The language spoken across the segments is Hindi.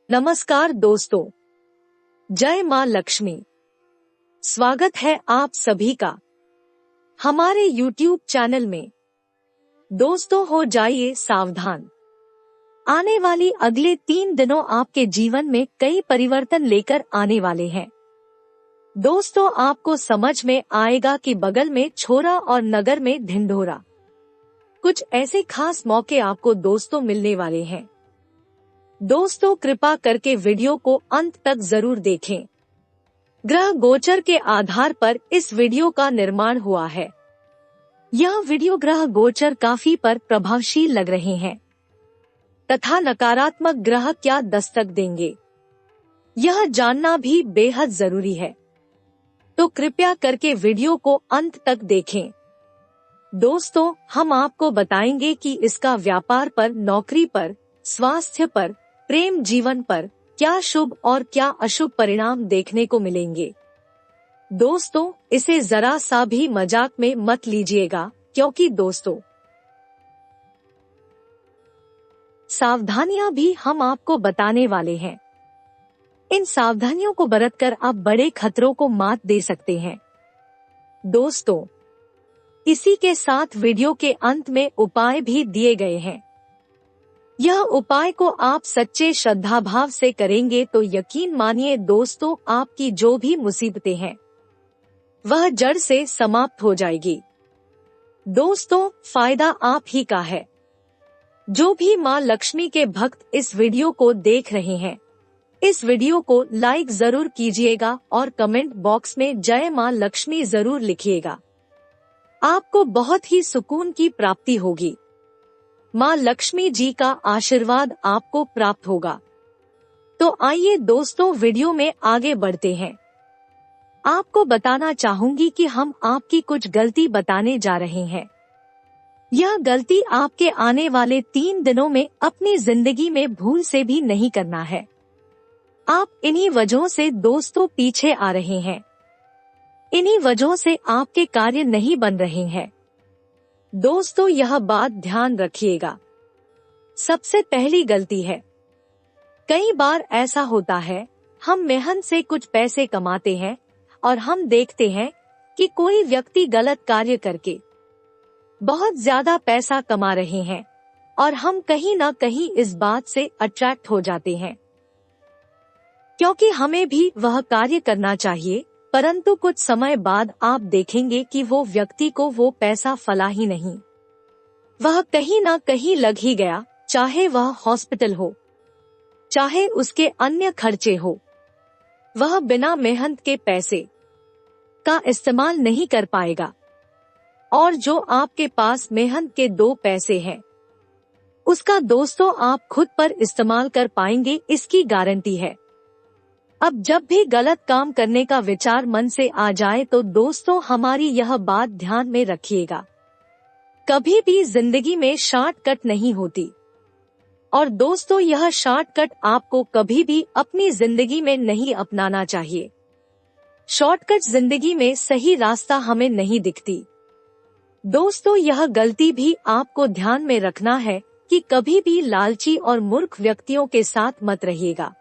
नमस्कार दोस्तों, जय माँ लक्ष्मी। स्वागत है आप सभी का हमारे YouTube चैनल में। दोस्तों, हो जाइए सावधान। आने वाली अगले 3 दिनों आपके जीवन में कई परिवर्तन लेकर आने वाले हैं। दोस्तों, आपको समझ में आएगा कि बगल में छोरा और नगर में ढिंढोरा। कुछ ऐसे खास मौके आपको दोस्तों मिलने वाले हैं। दोस्तों, कृपा करके वीडियो को अंत तक जरूर देखें। ग्रह गोचर के आधार पर इस वीडियो का निर्माण हुआ है। यह वीडियो ग्रह गोचर काफी पर प्रभावशील लग रहे हैं तथा नकारात्मक ग्रह क्या दस्तक देंगे, यह जानना भी बेहद जरूरी है। तो कृपया करके वीडियो को अंत तक देखें। दोस्तों, हम आपको बताएंगे कि इसका व्यापार पर, नौकरी पर, स्वास्थ्य पर, प्रेम जीवन पर क्या शुभ और क्या अशुभ परिणाम देखने को मिलेंगे। दोस्तों, इसे जरा सा भी मजाक में मत लीजिएगा, क्योंकि दोस्तों सावधानियां भी हम आपको बताने वाले हैं। इन सावधानियों को बरतकर आप बड़े खतरों को मात दे सकते हैं। दोस्तों, इसी के साथ वीडियो के अंत में उपाय भी दिए गए हैं। यह उपाय को आप सच्चे श्रद्धा भाव से करेंगे तो यकीन मानिए दोस्तों, आपकी जो भी मुसीबतें हैं वह जड़ से समाप्त हो जाएगी। दोस्तों, फायदा आप ही का है। जो भी माँ लक्ष्मी के भक्त इस वीडियो को देख रहे हैं, इस वीडियो को लाइक जरूर कीजिएगा और कमेंट बॉक्स में जय माँ लक्ष्मी जरूर लिखिएगा। आपको बहुत ही सुकून की प्राप्ति होगी। माँ लक्ष्मी जी का आशीर्वाद आपको प्राप्त होगा। तो आइए दोस्तों, वीडियो में आगे बढ़ते हैं। आपको बताना चाहूंगी कि हम आपकी कुछ गलती बताने जा रहे हैं। यह गलती आपके आने वाले 3 दिनों में अपनी जिंदगी में भूल से भी नहीं करना है। आप इन्हीं वजहों से दोस्तों पीछे आ रहे हैं। इन्हीं वजहों से आपके कार्य नहीं बन रहे हैं। दोस्तों, यह बात ध्यान रखिएगा। सबसे पहली गलती है, कई बार ऐसा होता है, हम मेहनत से कुछ पैसे कमाते हैं और हम देखते हैं कि कोई व्यक्ति गलत कार्य करके बहुत ज्यादा पैसा कमा रहे हैं और हम कहीं ना कहीं इस बात से अट्रैक्ट हो जाते हैं, क्योंकि हमें भी वह कार्य करना चाहिए। परंतु कुछ समय बाद आप देखेंगे कि वो व्यक्ति को वो पैसा फला ही नहीं, वह कहीं ना कहीं लग ही गया। चाहे वह हॉस्पिटल हो, चाहे उसके अन्य खर्चे हो, वह बिना मेहनत के पैसे का इस्तेमाल नहीं कर पाएगा। और जो आपके पास मेहनत के 2 पैसे हैं, उसका दोस्तों आप खुद पर इस्तेमाल कर पाएंगे, इसकी गारंटी है। अब जब भी गलत काम करने का विचार मन से आ जाए तो दोस्तों हमारी यह बात ध्यान में रखिएगा। कभी भी जिंदगी में शॉर्टकट नहीं होती और दोस्तों यह शॉर्टकट आपको कभी भी अपनी जिंदगी में नहीं अपनाना चाहिए। शॉर्टकट जिंदगी में सही रास्ता हमें नहीं दिखती। दोस्तों, यह गलती भी आपको ध्यान में रखना है कि कभी भी लालची और मूर्ख व्यक्तियों के साथ मत रहिएगा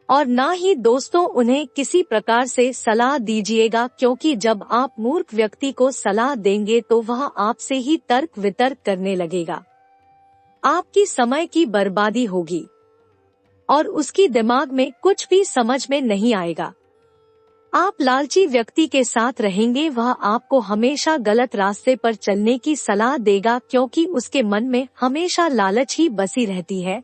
और ना ही दोस्तों उन्हें किसी प्रकार से सलाह दीजिएगा, क्योंकि जब आप मूर्ख व्यक्ति को सलाह देंगे तो वह आपसे ही तर्क वितर्क करने लगेगा। आपकी समय की बर्बादी होगी और उसकी दिमाग में कुछ भी समझ में नहीं आएगा। आप लालची व्यक्ति के साथ रहेंगे, वह आपको हमेशा गलत रास्ते पर चलने की सलाह देगा, क्योंकि उसके मन में हमेशा लालच ही बसी रहती है।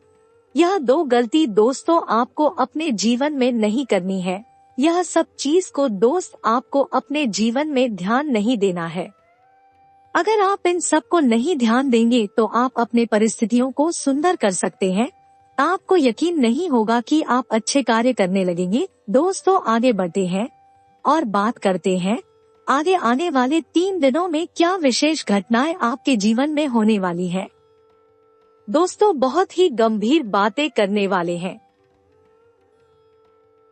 यह 2 गलती दोस्तों आपको अपने जीवन में नहीं करनी है। यह सब चीज को दोस्त आपको अपने जीवन में ध्यान नहीं देना है। अगर आप इन सब को नहीं ध्यान देंगे तो आप अपने परिस्थितियों को सुंदर कर सकते हैं। आपको यकीन नहीं होगा कि आप अच्छे कार्य करने लगेंगे। दोस्तों, आगे बढ़ते हैं और बात करते हैं आगे आने वाले 3 दिनों में क्या विशेष घटनाएं आपके जीवन में होने वाली है। दोस्तों, बहुत ही गंभीर बातें करने वाले हैं।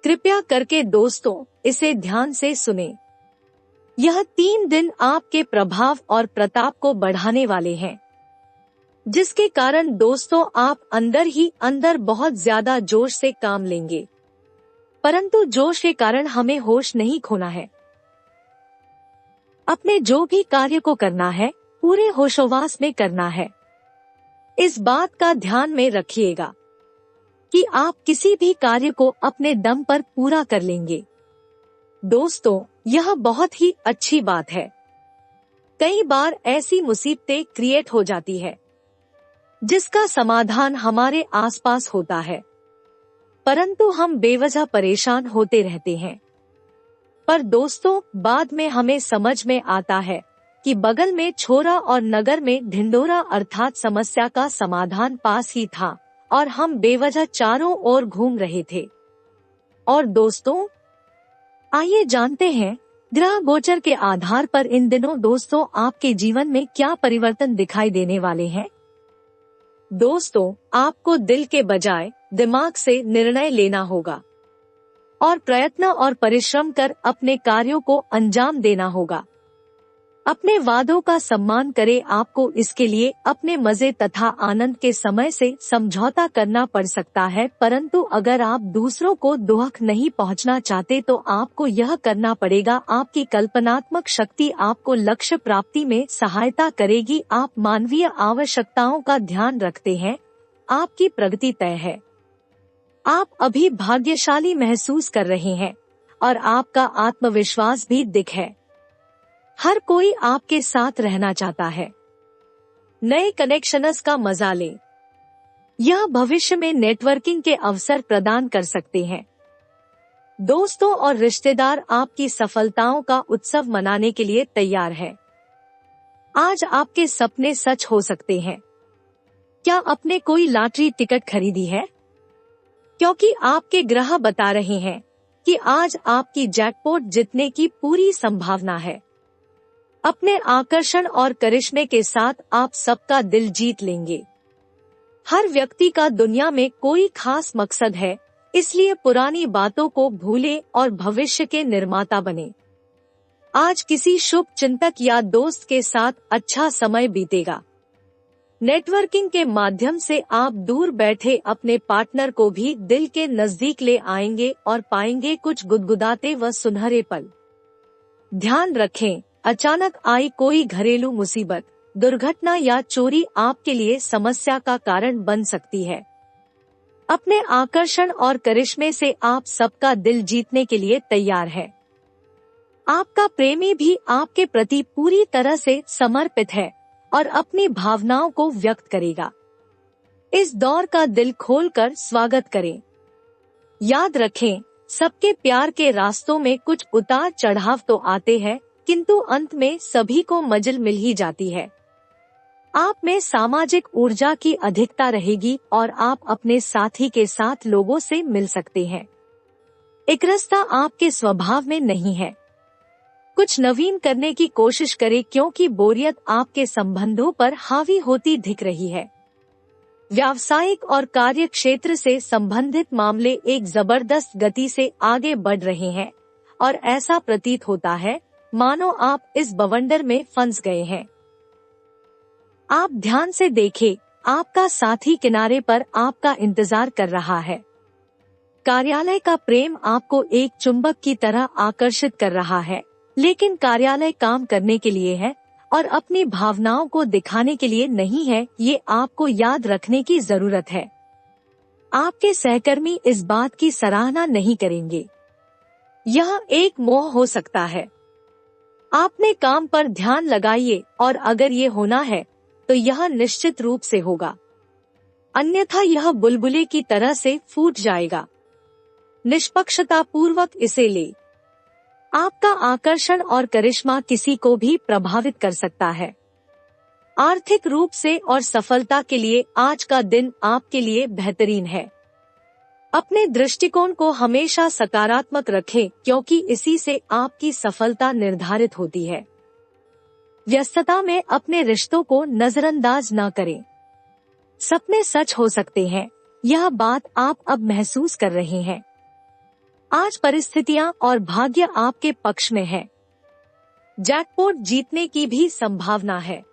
कृपया करके दोस्तों इसे ध्यान से सुने। यह 3 दिन आपके प्रभाव और प्रताप को बढ़ाने वाले हैं। जिसके कारण दोस्तों आप अंदर ही अंदर बहुत ज्यादा जोश से काम लेंगे, परंतु जोश के कारण हमें होश नहीं खोना है। अपने जो भी कार्य को करना है पूरे होशोवास में करना है। इस बात का ध्यान में रखिएगा कि आप किसी भी कार्य को अपने दम पर पूरा कर लेंगे। दोस्तों, यह बहुत ही अच्छी बात है। कई बार ऐसी मुसीबतें क्रिएट हो जाती है जिसका समाधान हमारे आसपास होता है, परंतु हम बेवजह परेशान होते रहते हैं। पर दोस्तों, बाद में हमें समझ में आता है कि बगल में छोरा और नगर में ढिंडोरा अर्थात समस्या का समाधान पास ही था और हम बेवजह चारों ओर घूम रहे थे। और दोस्तों, आइए जानते हैं ग्रह गोचर के आधार पर इन दिनों दोस्तों आपके जीवन में क्या परिवर्तन दिखाई देने वाले हैं। दोस्तों, आपको दिल के बजाय दिमाग से निर्णय लेना होगा और प्रयत्न और परिश्रम कर अपने कार्यों को अंजाम देना होगा। अपने वादों का सम्मान करें। आपको इसके लिए अपने मजे तथा आनंद के समय से समझौता करना पड़ सकता है, परंतु अगर आप दूसरों को दुख नहीं पहुंचना चाहते तो आपको यह करना पड़ेगा। आपकी कल्पनात्मक शक्ति आपको लक्ष्य प्राप्ति में सहायता करेगी। आप मानवीय आवश्यकताओं का ध्यान रखते हैं, आपकी प्रगति तय है। आप अभी भाग्यशाली महसूस कर रहे हैं और आपका आत्मविश्वास भी दिख है। हर कोई आपके साथ रहना चाहता है। नए कनेक्शंस का मजा लें। यह भविष्य में नेटवर्किंग के अवसर प्रदान कर सकते हैं। दोस्तों और रिश्तेदार आपकी सफलताओं का उत्सव मनाने के लिए तैयार है। आज आपके सपने सच हो सकते हैं। क्या आपने कोई लॉटरी टिकट खरीदी है? क्योंकि आपके ग्रह बता रहे हैं कि आज आपकी जैकपॉट जीतने की पूरी संभावना है। अपने आकर्षण और करिश्मे के साथ आप सबका दिल जीत लेंगे। हर व्यक्ति का दुनिया में कोई खास मकसद है, इसलिए पुरानी बातों को भूलें और भविष्य के निर्माता बने। आज किसी शुभ चिंतक या दोस्त के साथ अच्छा समय बीतेगा। नेटवर्किंग के माध्यम से आप दूर बैठे अपने पार्टनर को भी दिल के नजदीक ले आएंगे और पाएंगे कुछ गुदगुदाते व सुनहरे पल। ध्यान रखें, अचानक आई कोई घरेलू मुसीबत, दुर्घटना या चोरी आपके लिए समस्या का कारण बन सकती है। अपने आकर्षण और करिश्मे से आप सबका दिल जीतने के लिए तैयार है। आपका प्रेमी भी आपके प्रति पूरी तरह से समर्पित है और अपनी भावनाओं को व्यक्त करेगा। इस दौर का दिल खोलकर स्वागत करें। याद रखें, सबके प्यार के रास्तों में कुछ उतार चढ़ाव तो आते हैं, किंतु अंत में सभी को मंजिल मिल ही जाती है। आप में सामाजिक ऊर्जा की अधिकता रहेगी और आप अपने साथी के साथ लोगों से मिल सकते हैं। एकरसता आपके स्वभाव में नहीं है। कुछ नवीन करने की कोशिश करें क्योंकि बोरियत आपके संबंधों पर हावी होती दिख रही है। व्यावसायिक और कार्य क्षेत्र से संबंधित मामले एक जबरदस्त गति से आगे बढ़ रहे हैं और ऐसा प्रतीत होता है मानो आप इस बवंडर में फंस गए हैं। आप ध्यान से देखें, आपका साथी किनारे पर आपका इंतजार कर रहा है। कार्यालय का प्रेम आपको एक चुंबक की तरह आकर्षित कर रहा है, लेकिन कार्यालय काम करने के लिए है और अपनी भावनाओं को दिखाने के लिए नहीं है। ये आपको याद रखने की जरूरत है। आपके सहकर्मी इस बात की सराहना नहीं करेंगे। यह एक मोह हो सकता है। आपने काम पर ध्यान लगाइए और अगर ये होना है तो यह निश्चित रूप से होगा, अन्यथा यह बुलबुले की तरह से फूट जाएगा। निष्पक्षता पूर्वक इसे ले। आपका आकर्षण और करिश्मा किसी को भी प्रभावित कर सकता है। आर्थिक रूप से और सफलता के लिए आज का दिन आपके लिए बेहतरीन है। अपने दृष्टिकोण को हमेशा सकारात्मक रखें क्योंकि इसी से आपकी सफलता निर्धारित होती है। व्यस्तता में अपने रिश्तों को नजरअंदाज न करें। सपने सच हो सकते हैं, यह बात आप अब महसूस कर रहे हैं। आज परिस्थितियां और भाग्य आपके पक्ष में है। जैकपॉट जीतने की भी संभावना है।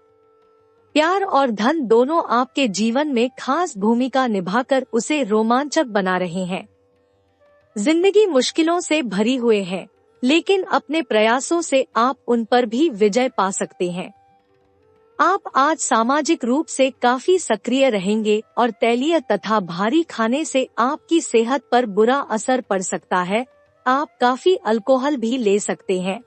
प्यार और धन दोनों आपके जीवन में खास भूमिका निभाकर उसे रोमांचक बना रहे हैं। जिंदगी मुश्किलों से भरी हुए है, लेकिन अपने प्रयासों से आप उन पर भी विजय पा सकते हैं। आप आज सामाजिक रूप से काफी सक्रिय रहेंगे और तैलीय तथा भारी खाने से आपकी सेहत पर बुरा असर पड़ सकता है। आप काफी अल्कोहल भी ले सकते हैं।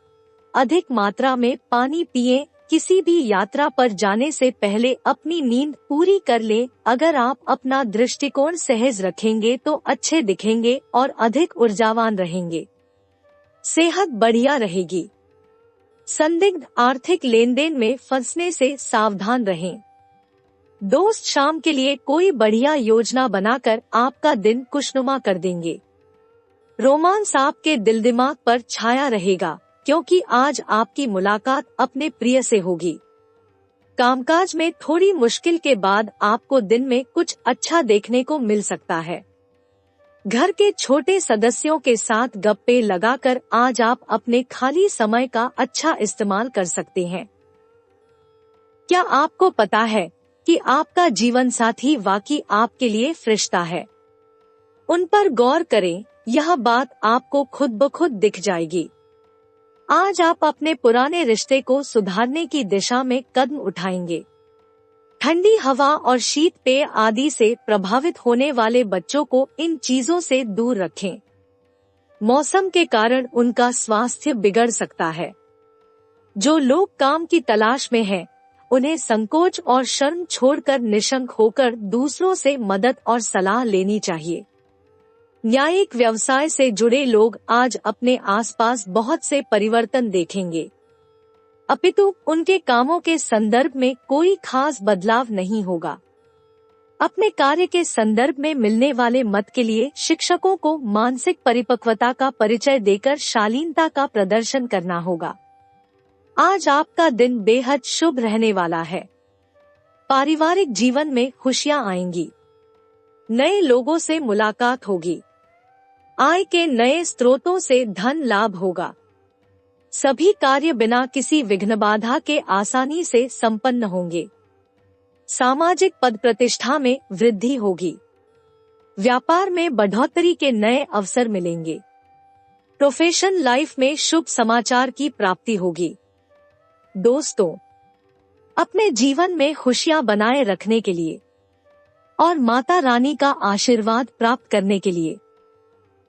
अधिक मात्रा में पानी पिएं। किसी भी यात्रा पर जाने से पहले अपनी नींद पूरी कर लें। अगर आप अपना दृष्टिकोण सहज रखेंगे तो अच्छे दिखेंगे और अधिक ऊर्जावान रहेंगे। सेहत बढ़िया रहेगी। संदिग्ध आर्थिक लेनदेन में फंसने से सावधान रहें। दोस्त शाम के लिए कोई बढ़िया योजना बनाकर आपका दिन खुशनुमा कर देंगे। रोमांस आपके दिल दिमाग पर छाया रहेगा, क्योंकि आज आपकी मुलाकात अपने प्रिय से होगी। कामकाज में थोड़ी मुश्किल के बाद आपको दिन में कुछ अच्छा देखने को मिल सकता है। घर के छोटे सदस्यों के साथ गप्पे लगाकर आज आप अपने खाली समय का अच्छा इस्तेमाल कर सकते हैं। क्या आपको पता है कि आपका जीवन साथी वाकई आपके लिए फरिश्ता है? उन पर गौर करें, यह बात आपको खुद ब खुद दिख जाएगी। आज आप अपने पुराने रिश्ते को सुधारने की दिशा में कदम उठाएंगे। ठंडी हवा और शीत पेय आदि से प्रभावित होने वाले बच्चों को इन चीजों से दूर रखें। मौसम के कारण उनका स्वास्थ्य बिगड़ सकता है। जो लोग काम की तलाश में हैं, उन्हें संकोच और शर्म छोड़कर निशंक होकर दूसरों से मदद और सलाह लेनी चाहिए। न्यायिक व्यवसाय से जुड़े लोग आज अपने आसपास बहुत से परिवर्तन देखेंगे, अपितु उनके कामों के संदर्भ में कोई खास बदलाव नहीं होगा। अपने कार्य के संदर्भ में मिलने वाले मत के लिए शिक्षकों को मानसिक परिपक्वता का परिचय देकर शालीनता का प्रदर्शन करना होगा। आज आपका दिन बेहद शुभ रहने वाला है। पारिवारिक जीवन में खुशियां आएंगी। नए लोगों से मुलाकात होगी। आय के नए स्रोतों से धन लाभ होगा। सभी कार्य बिना किसी विघ्न बाधा के आसानी से संपन्न होंगे। सामाजिक पद प्रतिष्ठा में वृद्धि होगी। व्यापार में बढ़ोतरी के नए अवसर मिलेंगे। प्रोफेशनल लाइफ में शुभ समाचार की प्राप्ति होगी। दोस्तों, अपने जीवन में खुशियां बनाए रखने के लिए और माता रानी का आशीर्वाद प्राप्त करने के लिए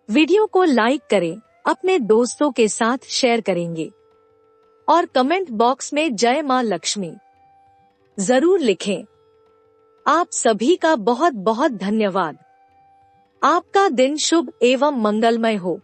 वीडियो को लाइक करें, अपने दोस्तों के साथ शेयर करेंगे और कमेंट बॉक्स में जय मां लक्ष्मी जरूर लिखें। आप सभी का बहुत बहुत धन्यवाद। आपका दिन शुभ एवं मंगलमय हो।